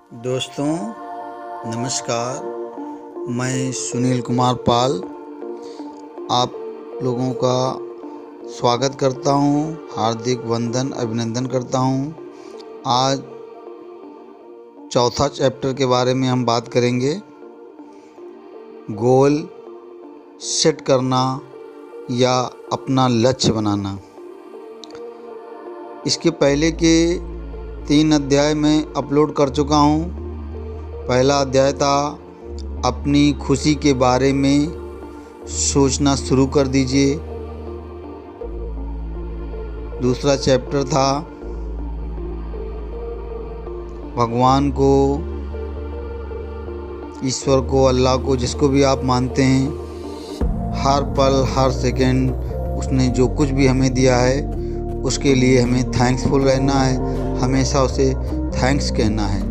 दोस्तों नमस्कार। मैं सुनील कुमार पाल आप लोगों का स्वागत करता हूं, हार्दिक वंदन अभिनंदन करता हूं। आज चौथा चैप्टर के बारे में हम बात करेंगे। गोल सेट करना या अपना लक्ष्य बनाना। इसके पहले के 3 अध्याय मैं अपलोड कर चुका हूँ। पहला अध्याय था अपनी खुशी के बारे में सोचना शुरू कर दीजिए। दूसरा चैप्टर था भगवान को, ईश्वर को, अल्लाह को, जिसको भी आप मानते हैं, हर पल हर सेकंड उसने जो कुछ भी हमें दिया है उसके लिए हमें थैंक्सफुल रहना है, हमेशा उसे थैंक्स कहना है।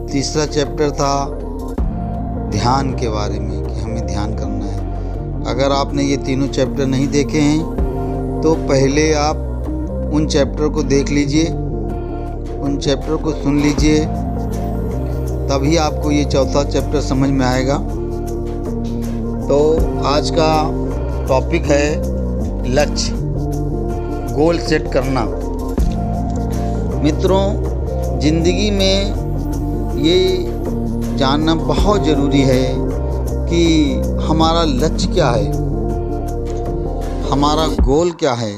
तीसरा चैप्टर था ध्यान के बारे में कि हमें ध्यान करना है। अगर आपने ये तीनों चैप्टर नहीं देखे हैं तो पहले आप उन चैप्टर को देख लीजिए, उन चैप्टर को सुन लीजिए, तभी आपको ये चौथा चैप्टर समझ में आएगा। तो आज का टॉपिक है लक्ष्य, गोल सेट करना। मित्रों, ज़िंदगी में ये जानना बहुत ज़रूरी है कि हमारा लक्ष्य क्या है, हमारा गोल क्या है,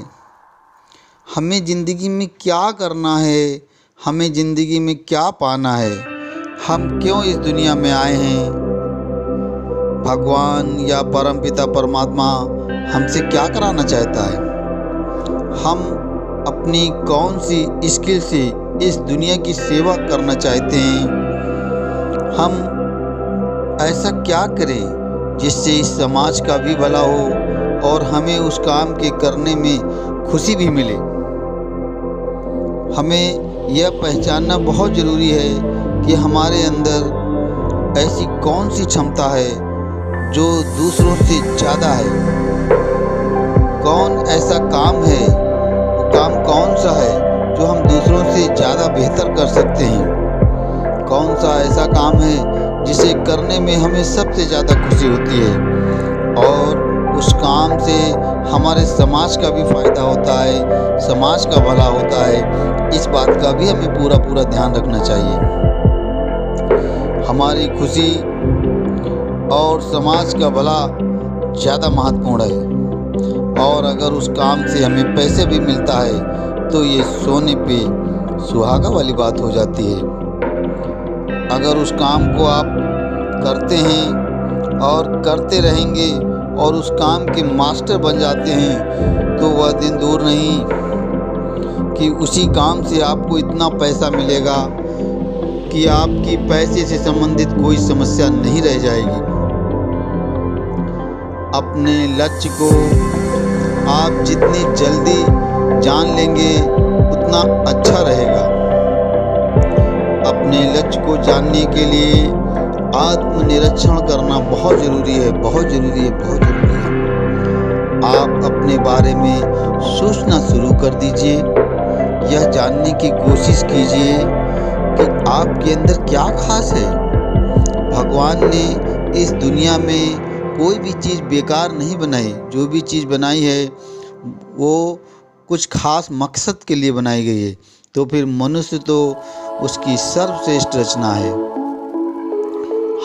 हमें ज़िंदगी में क्या करना है, हमें ज़िंदगी में क्या पाना है, हम क्यों इस दुनिया में आए हैं, भगवान या परमपिता परमात्मा हमसे क्या कराना चाहता है, हम अपनी कौन सी स्किल से इस दुनिया की सेवा करना चाहते हैं, हम ऐसा क्या करें जिससे इस समाज का भी भला हो और हमें उस काम के करने में खुशी भी मिले। हमें यह पहचानना बहुत ज़रूरी है कि हमारे अंदर ऐसी कौन सी क्षमता है जो दूसरों से ज़्यादा है। कौन ऐसा काम है, काम कौन सा है जो हम दूसरों से ज़्यादा बेहतर कर सकते हैं। कौन सा ऐसा काम है जिसे करने में हमें सबसे ज़्यादा खुशी होती है और उस काम से हमारे समाज का भी फ़ायदा होता है, समाज का भला होता है। इस बात का भी हमें पूरा ध्यान रखना चाहिए। हमारी खुशी और समाज का भला ज़्यादा महत्वपूर्ण है और अगर उस काम से हमें पैसे भी मिलता है तो ये सोने पे सुहागा वाली बात हो जाती है। अगर उस काम को आप करते हैं और करते रहेंगे और उस काम के मास्टर बन जाते हैं तो वह दिन दूर नहीं कि उसी काम से आपको इतना पैसा मिलेगा कि आपकी पैसे से संबंधित कोई समस्या नहीं रह जाएगी। अपने लक्ष्य को आप जितनी जल्दी जान लेंगे उतना अच्छा रहेगा। अपने लक्ष्य को जानने के लिए आत्मनिरीक्षण करना बहुत ज़रूरी है, बहुत ज़रूरी है, बहुत ज़रूरी है। आप अपने बारे में सोचना शुरू कर दीजिए, यह जानने की कोशिश कीजिए कि आपके अंदर क्या खास है। भगवान ने इस दुनिया में कोई भी चीज़ बेकार नहीं बनाई, जो भी चीज़ बनाई है वो कुछ खास मकसद के लिए बनाई गई है। तो फिर मनुष्य तो उसकी सर्वश्रेष्ठ रचना है।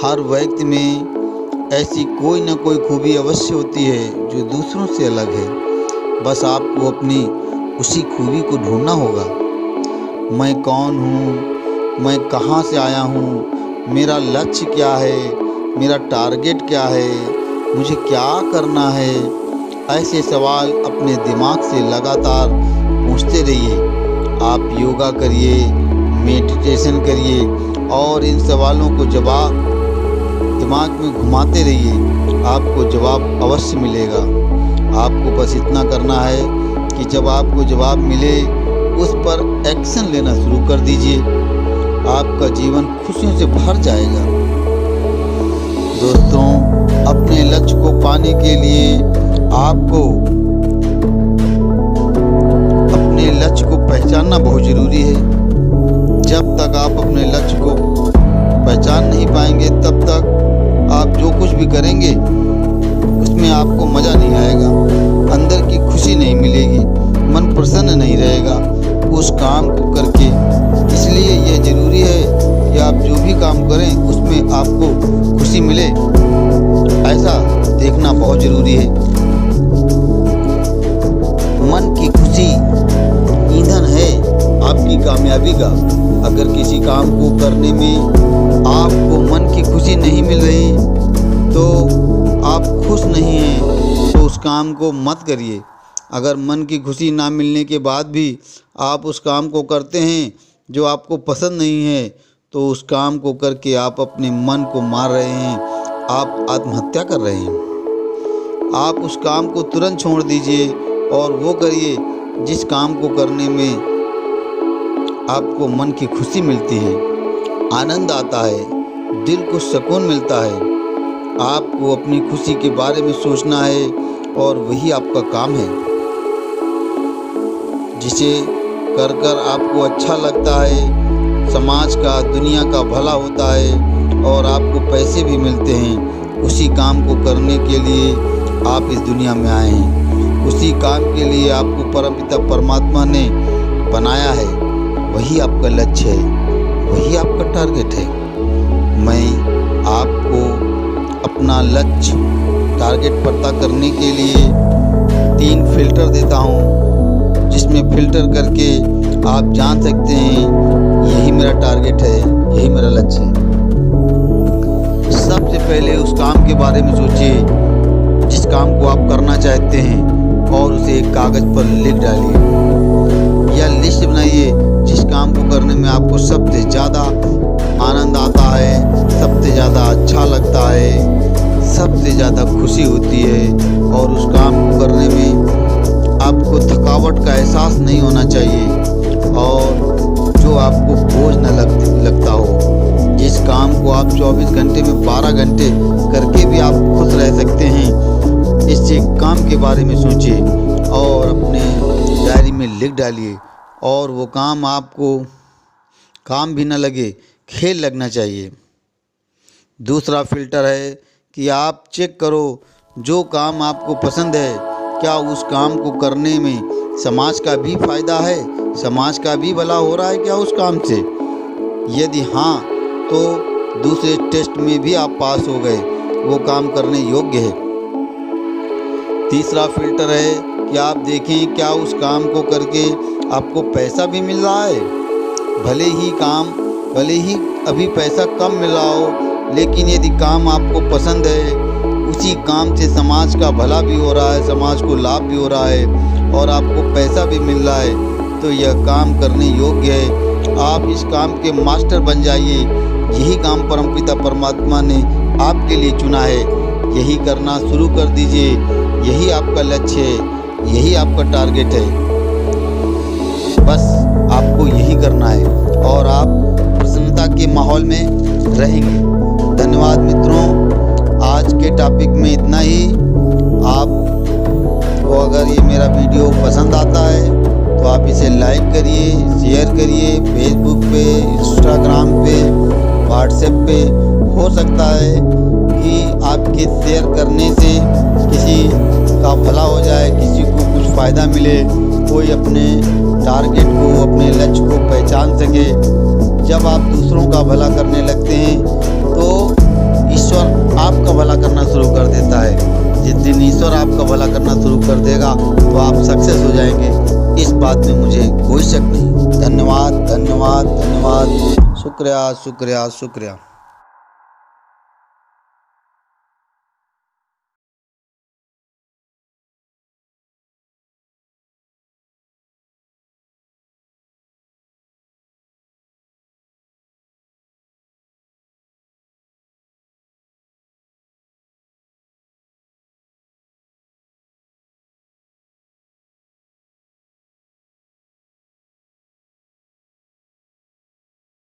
हर व्यक्ति में ऐसी कोई न कोई खूबी अवश्य होती है जो दूसरों से अलग है। बस आपको अपनी उसी खूबी को ढूंढना होगा। मैं कौन हूँ, मैं कहाँ से आया हूँ, मेरा लक्ष्य क्या है, मेरा टारगेट क्या है, मुझे क्या करना है। ऐसे सवाल अपने दिमाग से लगातार पूछते रहिए। आप योगा करिए, मेडिटेशन करिए और इन सवालों को जवाब दिमाग में घुमाते रहिए, आपको जवाब अवश्य मिलेगा। आपको बस इतना करना है कि जब आपको जवाब मिले उस पर एक्शन लेना शुरू कर दीजिए। आपका जीवन खुशियों से भर जाएगा। दोस्तों, अपने लक्ष्य को पाने के लिए आपको अपने लक्ष्य को पहचानना बहुत ज़रूरी है। जब तक आप अपने लक्ष्य को पहचान नहीं पाएंगे तब तक आप जो कुछ भी करेंगे उसमें आपको मज़ा नहीं आएगा, अंदर की खुशी नहीं मिलेगी, मन प्रसन्न नहीं रहेगा उस काम को करके। इसलिए यह ज़रूरी है कि आप जो भी काम करें उसमें आपको खुशी मिले, ऐसा देखना बहुत ज़रूरी है। मन की खुशी ईंधन है आपकी कामयाबी का। अगर किसी काम को करने में आपको मन की खुशी नहीं मिल रही, तो आप खुश नहीं हैं, तो उस काम को मत करिए। अगर मन की खुशी ना मिलने के बाद भी आप उस काम को करते हैं जो आपको पसंद नहीं है, तो उस काम को करके आप अपने मन को मार रहे हैं, आप आत्महत्या कर रहे हैं। आप उस काम को तुरंत छोड़ दीजिए और वो करिए जिस काम को करने में आपको मन की खुशी मिलती है, आनंद आता है, दिल को सुकून मिलता है। आपको अपनी खुशी के बारे में सोचना है और वही आपका काम है, जिसे कर कर आपको अच्छा लगता है, समाज का, दुनिया का भला होता है और आपको पैसे भी मिलते हैं। उसी काम को करने के लिए आप इस दुनिया में आए हैं, उसी काम के लिए आपको परमपिता परमात्मा ने बनाया है। वही आपका लक्ष्य है, वही आपका टारगेट है। मैं आपको अपना लक्ष्य टारगेट पता करने के लिए 3 फिल्टर देता हूँ, जिसमें फिल्टर करके आप जान सकते हैं यही मेरा टारगेट है, यही मेरा लक्ष्य है। सबसे पहले उस काम के बारे में सोचिए जिस काम को आप करना चाहते हैं और उसे एक कागज़ पर लिख डालिए या लिस्ट बनाइए जिस काम को करने में आपको सबसे ज़्यादा आनंद आता है, सबसे ज़्यादा अच्छा लगता है, सबसे ज़्यादा खुशी होती है और उस काम को करने में आपको थकावट का एहसास नहीं होना चाहिए और जो आपको बोझ न लगता हो। जिस काम को आप 24 घंटे में 12 घंटे करके भी आप खुश रह सकते हैं, इस काम के बारे में सोचिए और अपने डायरी में लिख डालिए। और वो काम आपको काम भी न लगे, खेल लगना चाहिए। दूसरा फिल्टर है कि आप चेक करो जो काम आपको पसंद है, क्या उस काम को करने में समाज का भी फ़ायदा है, समाज का भी भला हो रहा है क्या उस काम से। यदि हाँ, तो दूसरे टेस्ट में भी आप पास हो गए, वो काम करने योग्य है। तीसरा फिल्टर है कि आप देखें क्या उस काम को करके आपको पैसा भी मिल रहा है। भले ही अभी पैसा कम मिल रहा हो, लेकिन यदि काम आपको पसंद है, उसी काम से समाज का भला भी हो रहा है, समाज को लाभ भी हो रहा है और आपको पैसा भी मिल रहा है, तो यह काम करने योग्य है। आप इस काम के मास्टर बन जाइए। यही काम परमपिता परमात्मा ने आपके लिए चुना है, यही करना शुरू कर दीजिए। यही आपका लक्ष्य है, यही आपका टारगेट है। बस आपको यही करना है और आप प्रसन्नता के माहौल में रहेंगे। धन्यवाद मित्रों, आज के टॉपिक में इतना ही। आपको अगर ये मेरा वीडियो पसंद आता है तो आप इसे लाइक करिए, शेयर करिए, फेसबुक पे, इंस्टाग्राम पे, व्हाट्सएप पे। हो सकता है कि आपके शेयर करने से किसी का भला हो जाए, किसी को कुछ फ़ायदा मिले, कोई अपने टारगेट को, अपने लक्ष्य को पहचान सके। जब आप दूसरों का भला करने लगते हैं तो ईश्वर आपका भला करना शुरू कर देता है। जिस दिन ईश्वर आपका भला करना शुरू कर देगा तो आप सक्सेस हो जाएंगे, इस बात में मुझे कोई शक नहीं। धन्यवाद, धन्यवाद, धन्यवाद। शुक्रिया, शुक्रिया, शुक्रिया।